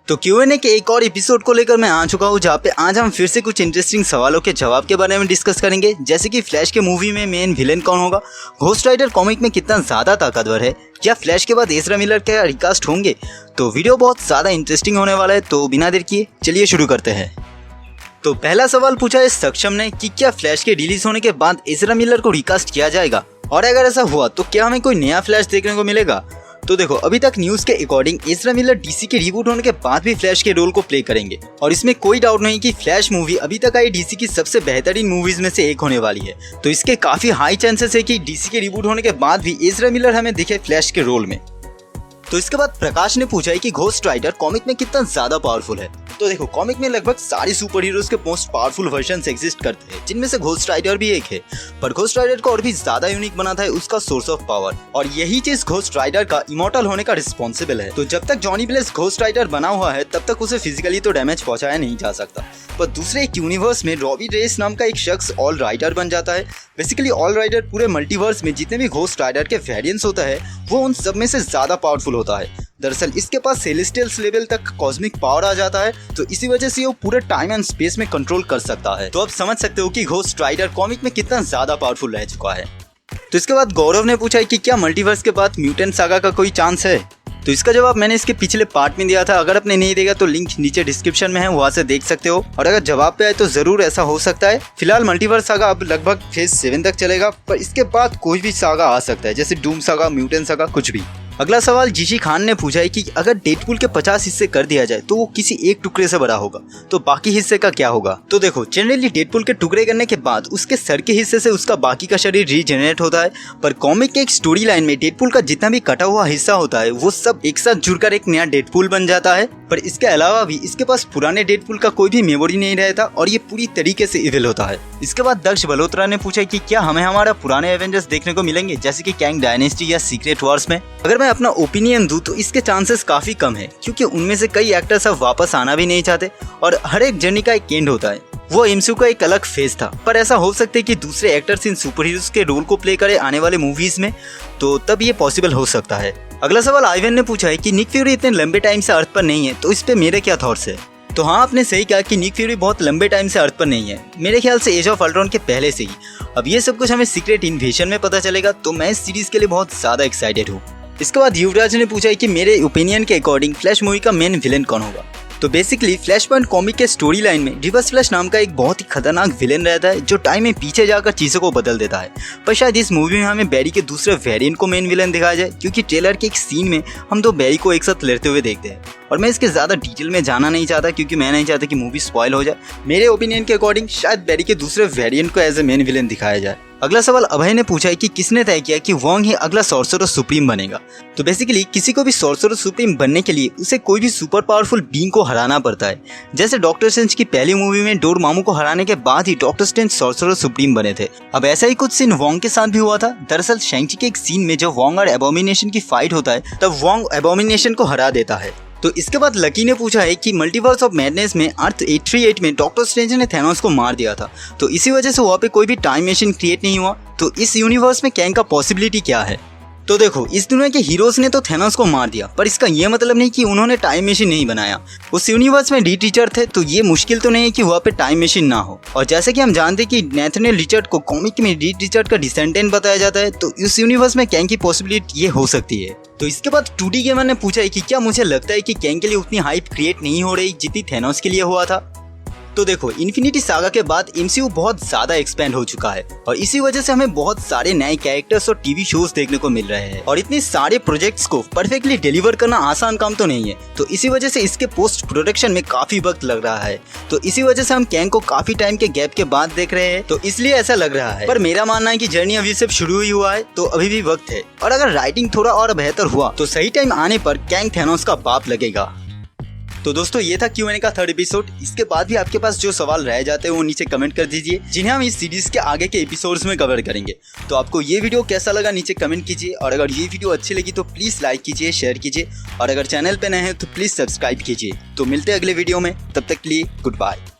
तो Q&A के एक और एपिसोड को लेकर मैं आ चुका हूँ, जहाँ पे आज हम फिर से कुछ इंटरेस्टिंग सवालों के जवाब के बारे में डिस्कस करेंगे। जैसे कि फ्लैश के मूवी में मेन विलेन कौन होगा, घोस्ट राइडर कॉमिक में कितना ज़्यादा ताकतवर है, क्या फ्लैश के बाद एज़रा मिलर क्या रिकास्ट होंगे। तो वीडियो बहुत ज़्यादा इंटरेस्टिंग होने वाला है, तो बिना देर किए चलिए शुरू करते हैं। तो पहला सवाल पूछा है सक्षम ने कि क्या फ्लैश के रिलीज होने के बाद एज़रा मिलर को रिकास्ट किया जाएगा, और अगर ऐसा हुआ तो क्या हमें कोई नया फ्लैश देखने को मिलेगा। तो देखो, अभी तक न्यूज़ के अकॉर्डिंग एज़रा मिलर डीसी के रिबूट होने के बाद भी फ्लैश के रोल को प्ले करेंगे, और इसमें कोई डाउट नहीं कि फ्लैश मूवी अभी तक आई डीसी की सबसे बेहतरीन मूवीज में से एक होने वाली है। तो इसके काफी हाई चांसेस है कि डीसी के रिबूट होने के बाद भी एज़रा मिलर हमें दिखे फ्लैश के रोल में। तो इसके बाद प्रकाश ने पूछा है कि घोस्ट राइडर कॉमिक में कितना ज्यादा पावरफुल है। तो देखो, कॉमिक में लगभग सारे सुपर हीरोज के मोस्ट पावरफुल वर्जन्स एग्जिस्ट करते हैं, जिनमें से घोस्ट राइडर भी एक है। पर घोस्ट राइडर को और भी ज्यादा यूनिक बनाता है उसका सोर्स ऑफ पावर, और यही चीज घोस्ट राइडर का इमॉर्टल होने का रिस्पॉन्सिबल है। तो जब तक जॉनी ब्लेस घोस्ट राइडर बना हुआ है तब तक उसे फिजिकली तो डैमेज पहुंचाया नहीं जा सकता, पर दूसरे एक यूनिवर्स में रॉबी रेस नाम का एक शख्स ऑल राइडर बन जाता है। बेसिकली ऑल राइडर पूरे मल्टीवर्स में जितने भी घोस्ट राइडर के वेरिएंट्स होता है वो उन सब में से ज्यादा पावरफुल होता है। दरअसल इसके पास सेलेस्टियल्स लेवल तक कॉस्मिक पावर आ जाता है, तो इसी वजह से वो पूरे टाइम एंड स्पेस में कंट्रोल कर सकता है। तो अब समझ सकते हो कि घोस्ट राइडर कॉमिक में कितना ज्यादा पावरफुल रह चुका है। तो इसके बाद गौरव ने पूछा है कि क्या मल्टीवर्स के बाद म्यूटेंट सागा का कोई चांस है। तो इसका जवाब मैंने इसके पिछले पार्ट में दिया था, अगर आपने नहीं देखा तो लिंक नीचे डिस्क्रिप्शन में है, वहां से देख सकते हो। और अगर जवाब पे आए तो जरूर ऐसा हो सकता है। फिलहाल मल्टीवर्स सागा अब लगभग फेज 7 तक चलेगा, पर इसके बाद कोई भी सागा आ सकता है, जैसे डूम सागा, म्यूटेंट सागा, कुछ भी। अगला सवाल जीशी खान ने पूछा है कि अगर डेडपूल के 50 हिस्से कर दिया जाए तो वो किसी एक टुकड़े से बड़ा होगा, तो बाकी हिस्से का क्या होगा। तो देखो, जनरली डेडपूल के टुकड़े करने के बाद उसके सर के हिस्से से उसका बाकी का शरीर रीजनरेट होता है, पर कॉमिक के एक स्टोरी लाइन में डेडपूल का जितना भी कटा हुआ हिस्सा होता है वो सब एक साथ जुड़कर एक नया डेडपूल बन जाता है। पर इसके अलावा भी इसके पास पुराने डेडपूल का कोई भी मेमोरी नहीं रहता, और ये पूरी तरीके से इविल होता है। इसके बाद दक्ष बलोत्रा ने पूछा कि क्या हमें हमारा पुराने एवेंजर्स देखने को मिलेंगे, जैसे कि कैंग डायनेस्टी या सीक्रेट वॉर्स में। अगर मैं अपना ओपिनियन दूं तो इसके चांसेस काफी कम है, क्योंकि उनमें से कई एक्टर्स अब वापस आना भी नहीं चाहते, और हर एक जर्नी का एक एंड होता है। वो एमसीयू का एक अलग फेज था, पर ऐसा हो सकता है कि दूसरे एक्टर्स इन सुपर हीरोज के रोल को प्ले करे आने वाले मूवीज में, तो तब ये पॉसिबल हो सकता है। अगला सवाल आइवन ने पूछा है कि निक फ्यूरी इतने लंबे टाइम से अर्थ पर नहीं है, तो इस पे मेरे क्या थॉट्स है। तो हाँ, आपने सही कहा कि निक फ्यूरी बहुत लंबे टाइम से अर्थ पर नहीं है, मेरे ख्याल से एज ऑफ अल्ट्रॉन के पहले से ही। अब ये सब कुछ हमें सीक्रेट इन्वेजन में पता चलेगा, तो मैं इस सीरीज के लिए बहुत ज्यादा एक्साइटेड हूँ। इसके बाद युवराज ने पूछा है कि मेरे ओपिनियन के अकॉर्डिंग फ्लैश मूवी का मेन विलेन कौन होगा। तो बेसिकली फ्लैश पॉइंट कॉमिक के स्टोरी लाइन में रिवर्स फ्लैश नाम का एक बहुत ही खतरनाक विलेन रहता है, जो टाइम में पीछे जाकर चीजों को बदल देता है। पर शायद इस मूवी में हमें बैरी के दूसरे वेरिएंट को मेन विलेन दिखाया जाए, क्योंकि ट्रेलर के एक सीन में हम दो बैरी को एक साथ लड़ते हुए देखते हैं। और मैं इसके ज्यादा डिटेल में जाना नहीं चाहता, क्योंकि मैं नहीं चाहता कि मूवी स्पॉइल हो जाए। मेरे ओपिनियन के अकॉर्डिंग शायद बैरी के दूसरे वेरिएंट को एज ए मेन विलेन दिखाया जाए। अगला सवाल अभय ने पूछा है कि किसने तय किया कि वोंग ही अगला सॉर्सरर सुप्रीम बनेगा। तो बेसिकली किसी को भी सॉर्सरर सुप्रीम बनने के लिए उसे कोई भी सुपर पावरफुल बीइंग को हराना पड़ता है। जैसे डॉक्टर स्ट्रेंज की पहली मूवी में डोरमामू को हराने के बाद ही डॉक्टर स्ट्रेंज सॉर्सरर सुप्रीम बने थे। अब ऐसा ही कुछ सीन वोंग के साथ भी हुआ था। दरअसल शैंग-ची के एक सीन में जब वोंग और एबोमिनेशन की फाइट होता है, तब वोंग एबोमिनेशन को हरा देता है। तो इसके बाद लकी ने पूछा है कि मल्टीवर्स ऑफ मैडनेस में अर्थ 838 में डॉक्टर स्ट्रेंज ने थैनोस को मार दिया था, तो इसी वजह से वहाँ पे कोई भी टाइम मशीन क्रिएट नहीं हुआ। तो इस यूनिवर्स में कैंग का पॉसिबिलिटी क्या है। तो देखो, इस दुनिया के हीरोज ने तो थैनोस को मार दिया, पर इसका ये मतलब नहीं कि उन्होंने टाइम मशीन नहीं बनाया। उस यूनिवर्स में रीड रिचर्ड थे, तो ये मुश्किल तो नहीं है कि वहाँ पे टाइम मशीन ना हो। और जैसे कि हम जानते हैं कि नेथनियल रिचर्ड को कॉमिक में रीड रिचर्ड का डिसेंडेंट बताया जाता है, तो इस यूनिवर्स में कैंग की पॉसिबिलिटी ये हो सकती है। तो इसके बाद 2D गेमर ने पूछा है कि क्या मुझे लगता है कि कैंग के लिए उतनी हाइप क्रिएट नहीं हो रही जितनी थैनोस के लिए हुआ था। तो देखो, इन्फिनिटी सागा के बाद एमसीयू बहुत ज्यादा एक्सपेंड हो चुका है, और इसी वजह से हमें बहुत सारे नए कैरेक्टर्स और टीवी शोज देखने को मिल रहे हैं, और इतने सारे प्रोजेक्ट्स को परफेक्टली डिलीवर करना आसान काम तो नहीं है। तो इसी वजह से इसके पोस्ट प्रोडक्शन में काफी वक्त लग रहा है, तो इसी वजह से हम कैंग को काफी टाइम के गैप के बाद देख रहे हैं, तो इसलिए ऐसा लग रहा है। पर मेरा मानना है कि जर्नी अभी सिर्फ शुरू ही हुआ है, तो अभी भी वक्त है, और अगर राइटिंग थोड़ा और बेहतर हुआ तो सही टाइम आने पर कैंग थैनोस का बाप लगेगा। तो दोस्तों, ये था Q&A का 3rd एपिसोड। इसके बाद भी आपके पास जो सवाल रह जाते हैं वो नीचे कमेंट कर दीजिए, जिन्हें हम इस सीरीज के आगे के एपिसोड्स में कवर करेंगे। तो आपको ये वीडियो कैसा लगा नीचे कमेंट कीजिए, और अगर ये वीडियो अच्छी लगी तो प्लीज लाइक कीजिए, शेयर कीजिए, और अगर चैनल पे नए हैं तो प्लीज सब्सक्राइब कीजिए। तो मिलते हैं अगले वीडियो में, तब तक के लिए गुड बाय।